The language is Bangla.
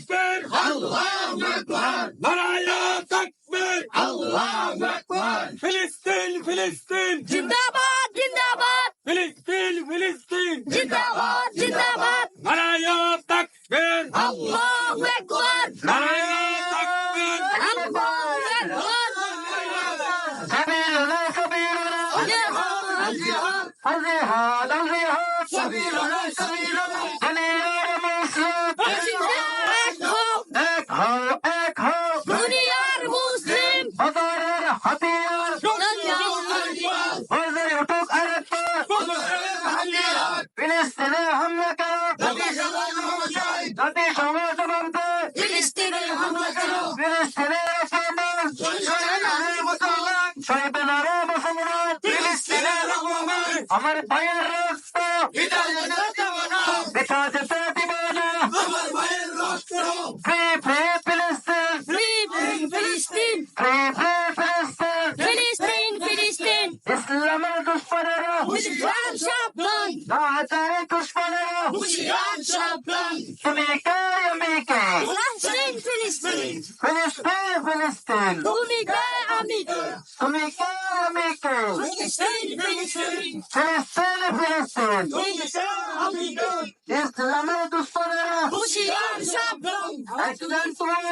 তাকবীর আল্লাহু আকবার নারায়ে তাকবীর আল্লাহু আকবার ফিলিস্তিন ফিলিস্তিন জিন্দাবাদ জিন্দাবাদ ফিলিস্তিন ফিলিস্তিন জিন্দাবাদ জিন্দাবাদ নারায়ে তাকবীর আল্লাহু আকবার নারায়ে তাকবীর আল্লাহু আকবার سبيلنا سبيلنا জিহাদ الجهاد الجهاد سبيلنا سبيلنا دليل مسلم এক হোক এক হও এক হও দুনিয়ার মুসলিম হজারের হাতিয়ার বর্জে উঠুক আরেকবার ফিলিস্তিনে হামলা করো জাতিসংঘ জবাব দে ফিলিস্তিনে হামলা করো ফিলিস্তিনের আক্রমণ সইবে না রে মুসলমান ফিলিস্তিনের রহমান আমার ভাইয়ের রক্ত বিদায় যেতে দেব না পিতা যেতে দিব না আমার ভাইয়ের রক্ত ফ্রি ফ্রি ফিলিস্তিন ফ্রি ফিলিস্তিন ফ্রি ফ্রি ফিলিস্তিন ফিলিস্তিন ফিলিস্তিন ইসলামের দুশ্মনেরা হুশিয়ার সাবধান না যায় দুশ্মনেরা হুশিয়ার সাবধান তুমি কে আমি কে ফিলিস্তিন ফিলিস্তিন ফিলিস্তিন ফিলিস্তিন তুমি কে আমি কে তুমি কে আমি কে ফিলিস্তিন ফিলিস্তিন ফিলিস্তিন ফিলিস্তিন তুমি কে আমি কে ইসলামের দুশ্মনেরা হুশিয়ার সাবধান একজন তোমার